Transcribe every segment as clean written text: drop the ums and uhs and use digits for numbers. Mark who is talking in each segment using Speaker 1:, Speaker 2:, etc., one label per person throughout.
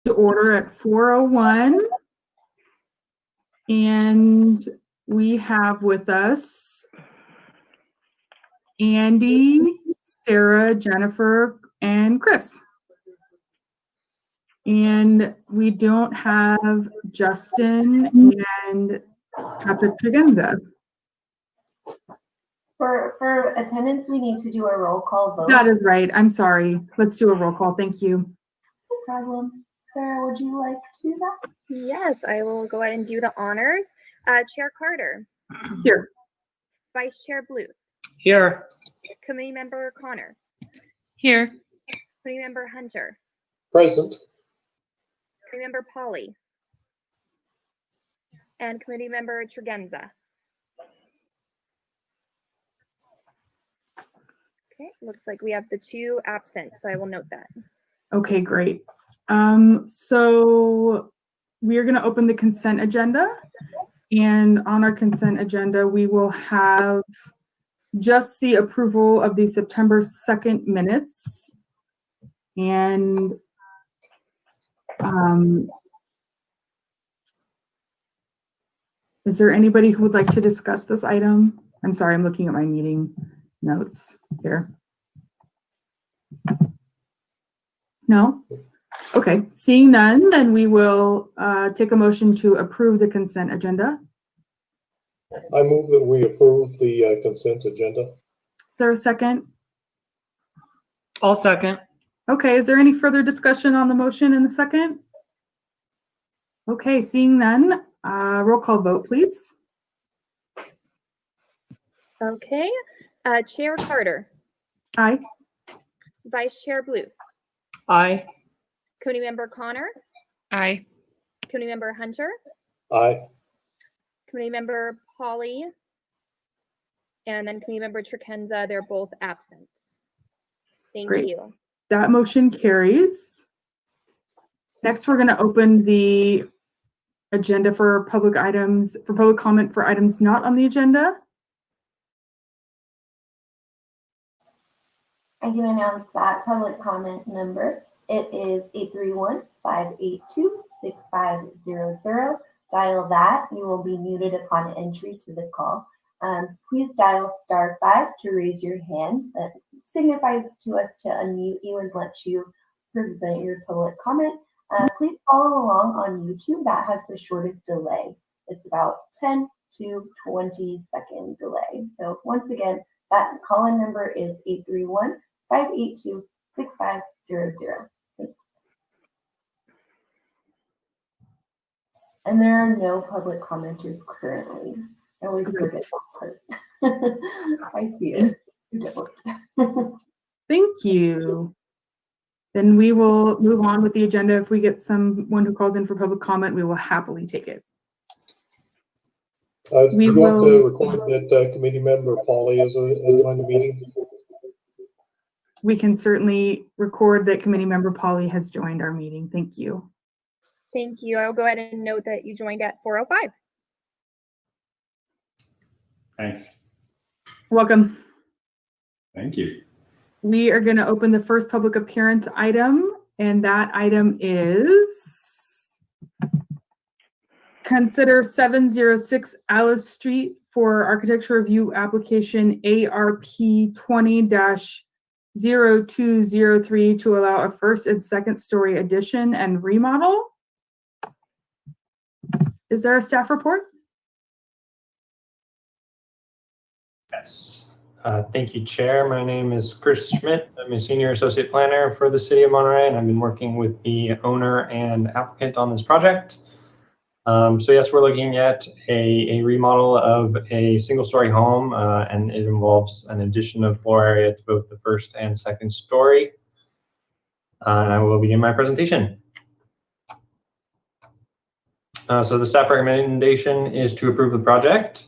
Speaker 1: to order at 4:01. And we have with us Andy, Sarah, Jennifer, and Chris. And we don't have Justin and Patrick Tregenza.
Speaker 2: For attendance, we need to do a roll call vote.
Speaker 1: That is right. I'm sorry. Let's do a roll call. Thank you.
Speaker 2: No problem. Sarah, would you like to do that?
Speaker 3: Yes, I will go ahead and do the honors. Chair Carter.
Speaker 1: Here.
Speaker 3: Vice Chair Bluth.
Speaker 4: Here.
Speaker 3: Committee Member Connor.
Speaker 5: Here.
Speaker 3: Committee Member Hunter.
Speaker 4: Present.
Speaker 3: Committee Member Polly. And Committee Member Tregenza. Okay, looks like we have the 2 absent, so I will note that.
Speaker 1: Okay, great. So we are going to open the consent agenda. And on our consent agenda, we will have just the approval of the September 2nd minutes. And is there anybody who would like to discuss this item? I'm sorry, I'm looking at my meeting notes here. No? Okay, seeing none, then we will take a motion to approve the consent agenda.
Speaker 4: I move that we approve the consent agenda.
Speaker 1: Is there a second?
Speaker 5: I'll second.
Speaker 1: Okay, is there any further discussion on the motion in the second? Okay, seeing none, roll call vote, please.
Speaker 3: Okay, Chair Carter.
Speaker 1: Aye.
Speaker 3: Vice Chair Bluth.
Speaker 5: Aye.
Speaker 3: Committee Member Connor.
Speaker 5: Aye.
Speaker 3: Committee Member Hunter.
Speaker 4: Aye.
Speaker 3: Committee Member Polly. And then Committee Member Tregenza, they're both absent. Thank
Speaker 1: Great.
Speaker 3: you.
Speaker 1: That motion carries. Next, we're going to open the agenda for public items, for public comment for items not on the agenda.
Speaker 2: I can announce that public comment number. It is 831-582-6500. Dial that. You will be muted upon entry to the call. Please dial *5 to raise your hand. That signifies to us to unmute you and let you present your public comment. Please follow along on YouTube. That has the shortest delay. It's about 10 to 20 second delay. So once again, that call-in number is 831-582-6500. And there are no public commenters currently. I always forget that part. I see it.
Speaker 1: Thank you. Then we will move on with the agenda. If we get someone who calls in for public comment, we will happily take it.
Speaker 4: Do you want to record that committee member Polly is on the meeting?
Speaker 1: We can certainly record that committee member Polly has joined our meeting. Thank you.
Speaker 3: Thank you. I'll go ahead and note that you joined at 4:05.
Speaker 6: Thanks.
Speaker 1: Welcome.
Speaker 6: Thank you.
Speaker 1: We are going to open the first public appearance item, and that item is consider 706 Alice Street for architecture review application ARP 20-0203 to allow a first and second story addition and remodel. Is there a staff report?
Speaker 7: Yes. Thank you, Chair. My name is Chris Schmidt. I'm a Senior Associate Planner for the City of Monterey, and I've been working with the owner and applicant on this project. So yes, we're looking at a remodel of a single-story home, and it involves an addition of floor area to both the first and second story. And I will begin my presentation. So the staff recommendation is to approve the project.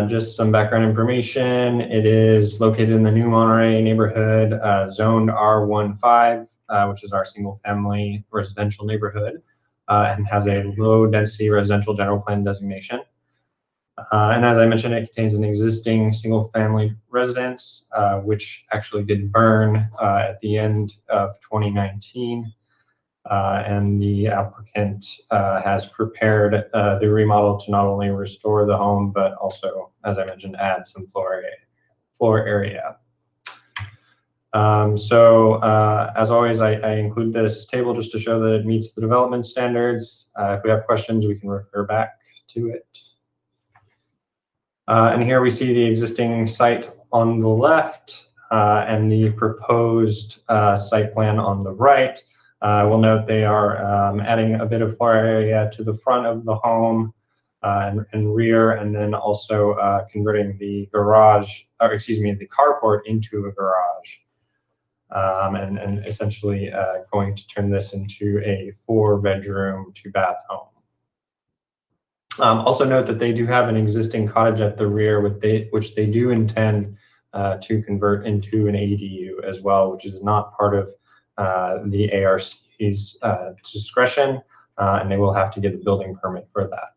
Speaker 7: Just some background information. It is located in the New Monterey neighborhood, zoned R15, which is our single family residential neighborhood, and has a low density residential general plan designation. And as I mentioned, it contains an existing single family residence, which actually did burn at the end of 2019. And the applicant has prepared the remodel to not only restore the home, but also, as I mentioned, add some floor area. As always, I include this table just to show that it meets the development standards. If we have questions, we can refer back to it. And here we see the existing site on the left and the proposed site plan on the right. We'll note they are adding a bit of floor area to the front of the home and rear, and then also converting the garage, or excuse me, the carport into a garage. And essentially going to turn this into a 4-bedroom, 2-bath home. Also note that they do have an existing cottage at the rear, which they do intend to convert into an ADU as well, which is not part of the ARC's discretion, and they will have to get a building permit for that.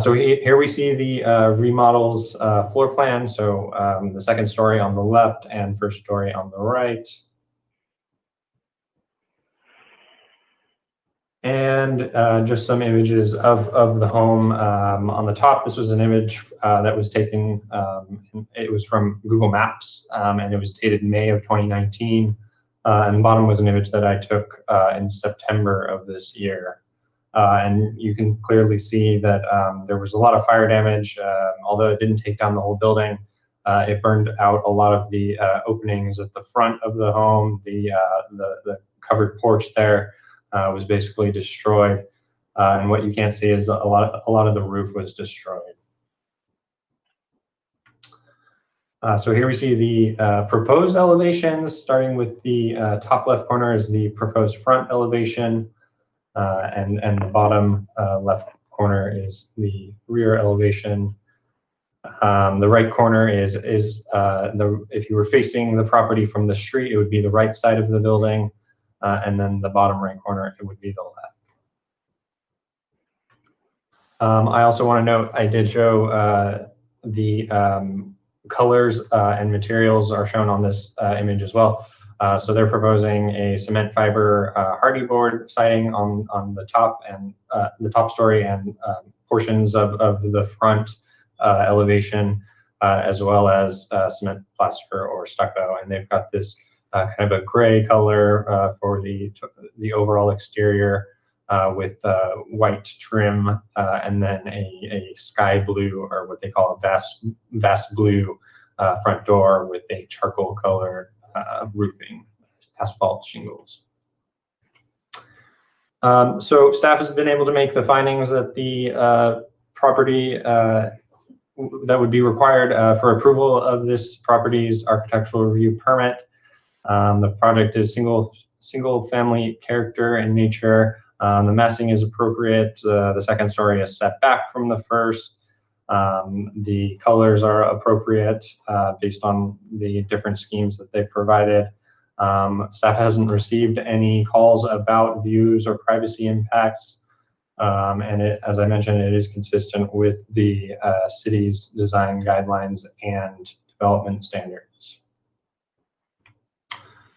Speaker 7: So here we see the remodels floor plan. So the second story on the left and first story on the right. And just some images of the home. On the top, this was an image that was taken, it was from Google Maps, and it was dated May of 2019. And the bottom was an image that I took in September of this year. And you can clearly see that there was a lot of fire damage. Although it didn't take down the whole building, it burned out a lot of the openings at the front of the home. The covered porch there was basically destroyed. And what you can't see is a lot of the roof was destroyed. So here we see the proposed elevations, starting with the top left corner is the proposed front elevation. And the bottom left corner is the rear elevation. The right corner is if you were facing the property from the street, it would be the right side of the building, and then the bottom right corner, it would be the left. I also want to note I did show the colors and materials are shown on this image as well. So they're proposing a cement fiber hardy board siding on the top and the top story and portions of the front elevation, as well as cement plaster or stucco. And they've got this kind of a gray color for the overall exterior with white trim, and then a sky blue, or what they call a vast blue front door with a charcoal color roofing, asphalt shingles. So staff has been able to make the findings that the property that would be required for approval of this property's architectural review permit. The project is single family character in nature. The massing is appropriate. The second story is set back from the first. The colors are appropriate based on the different schemes that they've provided. Staff hasn't received any calls about views or privacy impacts. And as I mentioned, it is consistent with the city's design guidelines and development standards.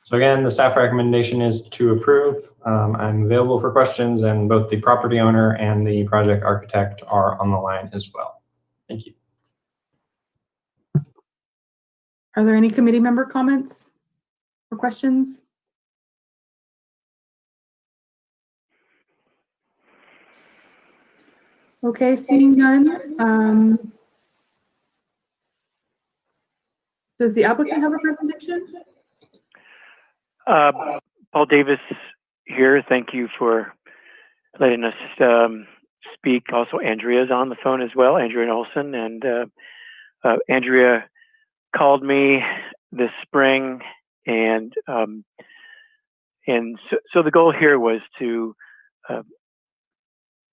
Speaker 7: So again, the staff recommendation is to approve. I'm available for questions, and both the property owner and the project architect are on the line as well. Thank you.
Speaker 1: Are there any committee member comments or questions? Okay, seeing none. Does the applicant have a presentation?
Speaker 8: Paul Davis here. Thank you for letting us speak. Also, Andrea's on the phone as well, Andrea Olson. And Andrea called me this spring, and so the goal here was to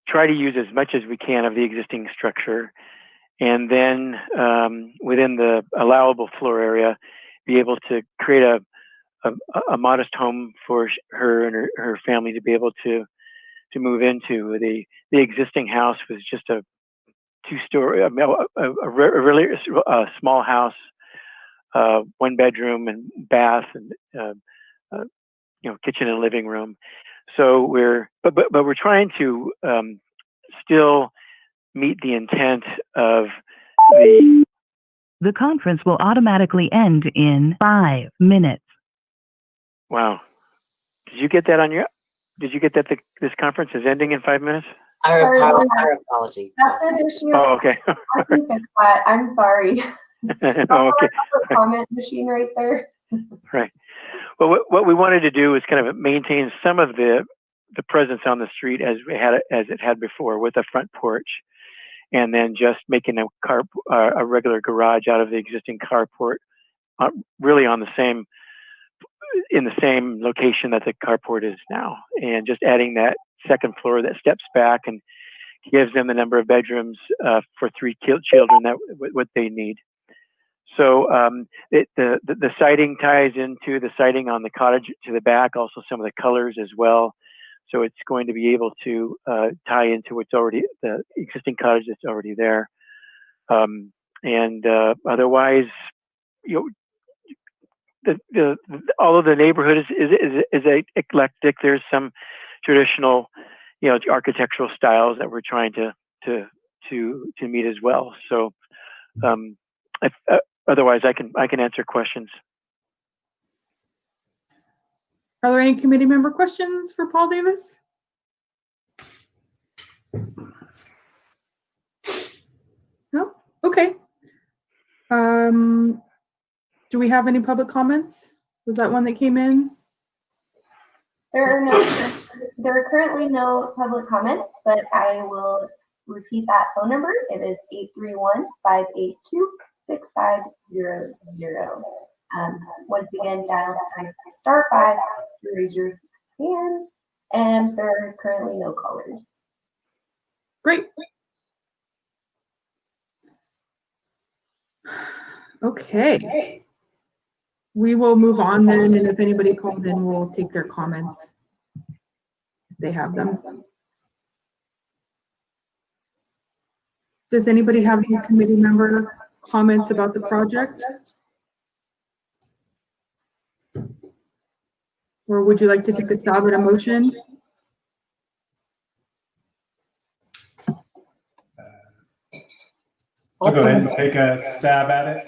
Speaker 8: try to use as much as we can of the existing structure, and then within the allowable floor area, be able to create a modest home for her and her family to be able to move into. The existing house was just a two-story, a really small house, 1 bedroom and bath, and kitchen and living room. So we're trying to still meet the intent of the.
Speaker 9: The conference will automatically end in 5 minutes.
Speaker 8: Wow. Did you get that this conference is ending in 5 minutes?
Speaker 2: Sorry,
Speaker 10: Our apology.
Speaker 2: that's an issue.
Speaker 8: Oh, okay.
Speaker 2: I can fix that. I'm sorry.
Speaker 8: Oh, okay.
Speaker 2: Comment machine right there.
Speaker 8: Right. Well, what we wanted to do is kind of maintain some of the presence on the street as it had before, with a front porch, and then just making a regular garage out of the existing carport, really in the same location that the carport is now, and just adding that second floor that steps back and gives them the number of bedrooms for 3 children that what they need. So the siding ties into the siding on the cottage to the back, also some of the colors as well. So it's going to be able to tie into what's already the existing cottage that's already there. Otherwise, all of the neighborhood is eclectic. There's some traditional, architectural styles that we're trying to meet as well. So otherwise, I can answer questions.
Speaker 1: Are there any committee member questions for Paul Davis? No? Okay. Do we have any public comments? Was that one that came in?
Speaker 2: There are currently no public comments, but I will repeat that phone number. It is 831-582-6500. Once again, dial *5 to raise your hand, and there are currently no callers.
Speaker 1: Great. Okay. We will move on then, and if anybody calls in, we'll take their comments if they have them. Does anybody have any committee member comments about the project? Or would you like to take a stab at a motion?
Speaker 6: I'll go ahead and take a stab at it.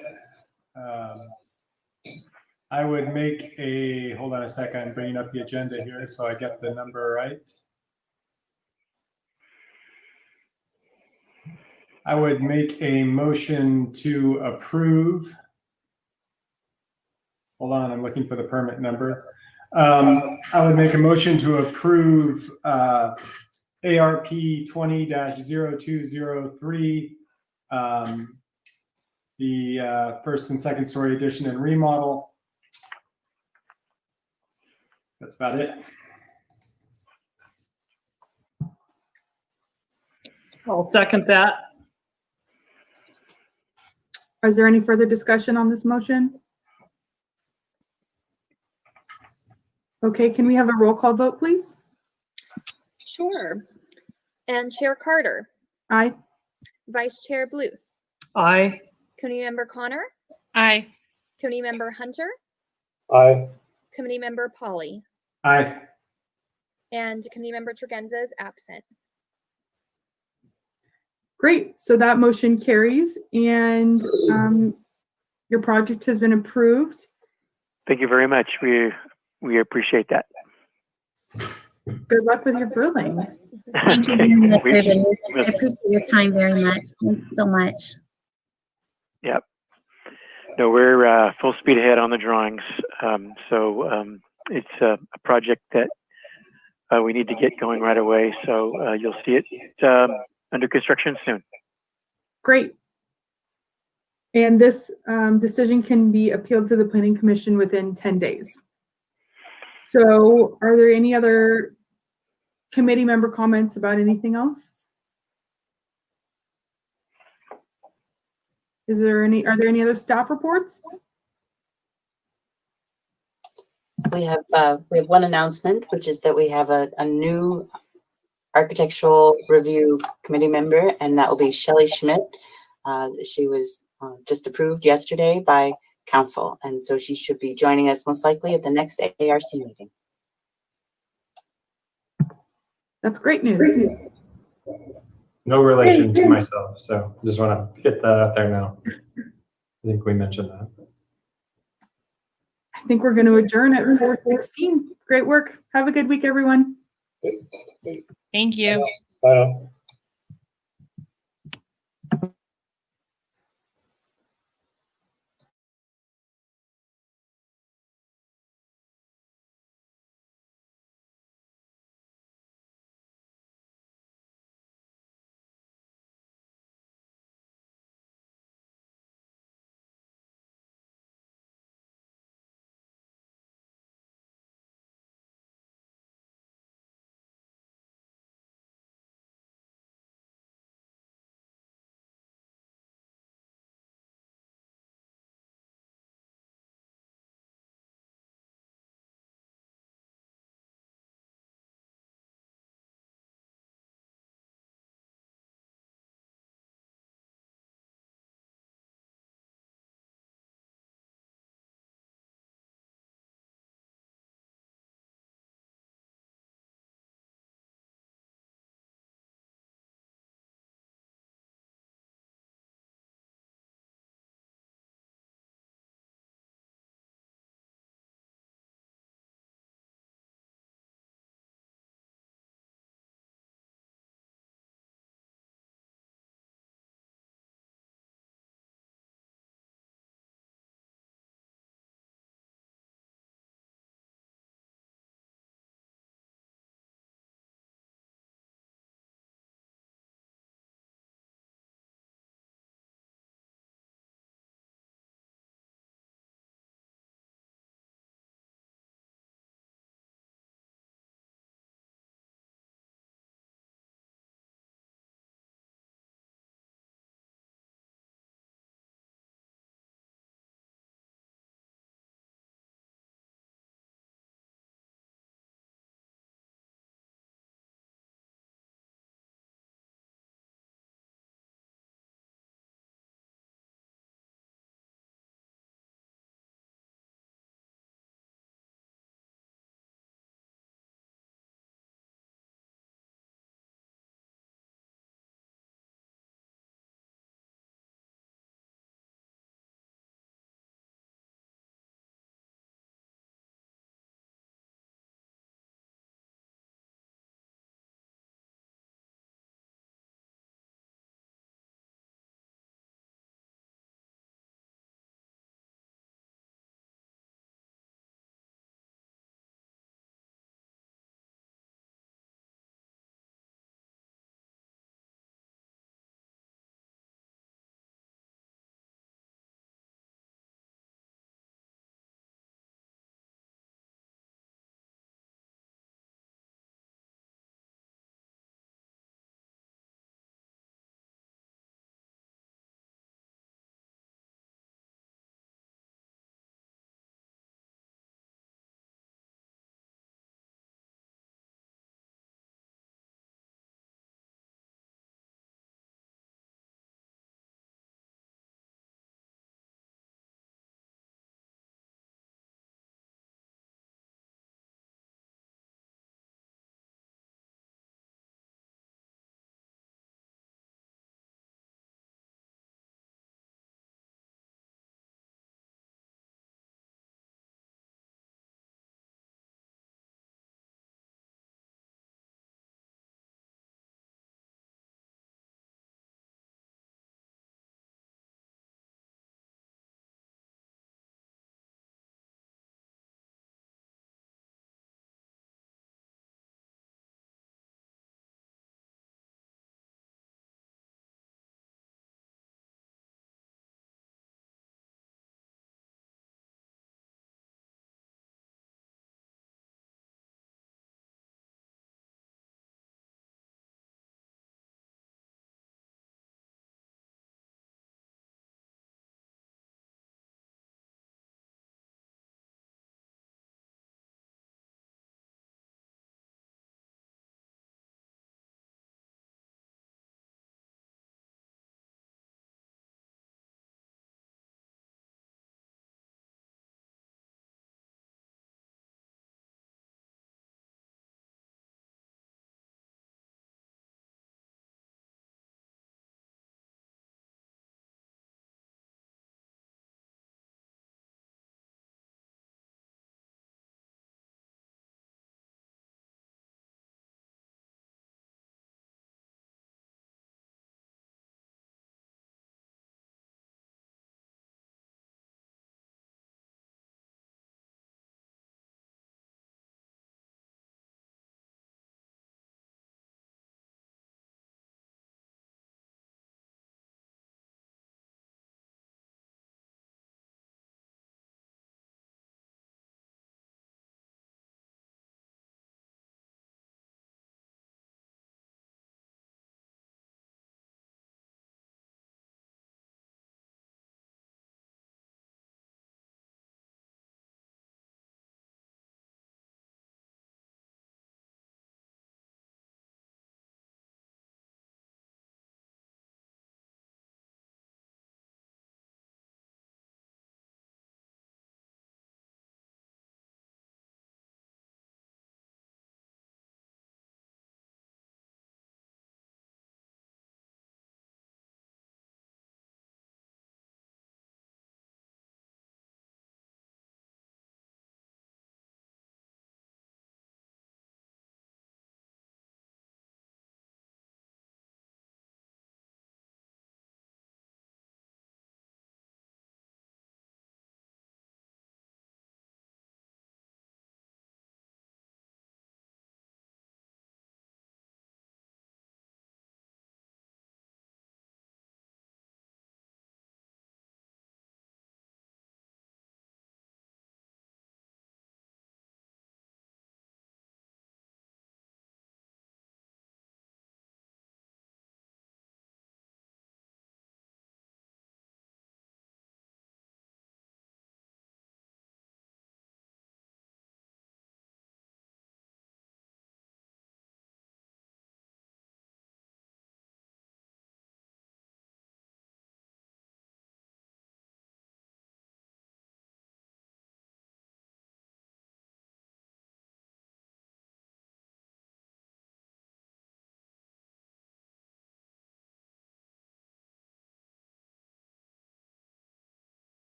Speaker 6: I would make hold on a second, I'm bringing up the agenda here so I get the number right. I would make a motion to approve. Hold on, I'm looking for the permit number. I would make a motion to approve ARP 20-0203, the first and second story addition and remodel. That's about it.
Speaker 5: I'll second that.
Speaker 1: Is there any further discussion on this motion? Okay, can we have a roll call vote, please?
Speaker 3: Sure. And Chair Carter,
Speaker 1: Aye.
Speaker 3: Vice Chair Bluth,
Speaker 5: Aye.
Speaker 3: Committee Member Connor,
Speaker 5: Aye.
Speaker 3: Committee Member Hunter,
Speaker 4: Aye.
Speaker 3: Committee Member Polly,
Speaker 6: Aye.
Speaker 3: and Committee Member Tregenza is absent.
Speaker 1: Great, so that motion carries, and your project has been approved.
Speaker 8: Thank you very much. We appreciate that.
Speaker 1: Good luck with your grilling.
Speaker 11: Thank you very much, everybody. I appreciate your time very much. Thank you so much.
Speaker 8: Yep. No, we're full speed ahead on the drawings. It's a project that we need to get going right away. So you'll see it under construction soon.
Speaker 1: Great. And this decision can be appealed to the Planning Commission within 10 days. So are there any other committee member comments about anything else? Are there any other staff reports?
Speaker 10: We have one announcement, which is that we have a new architectural review committee member, and that will be Shelley Schmidt. She was just approved yesterday by council, and so she should be joining us most likely at the next ARC meeting.
Speaker 1: That's great news.
Speaker 7: No relation to myself, so just want to get that out there now. I think we mentioned that.
Speaker 1: I think we're going to adjourn at 4:16. Great work. Have a good week, everyone.
Speaker 5: Thank you.
Speaker 4: Bye now.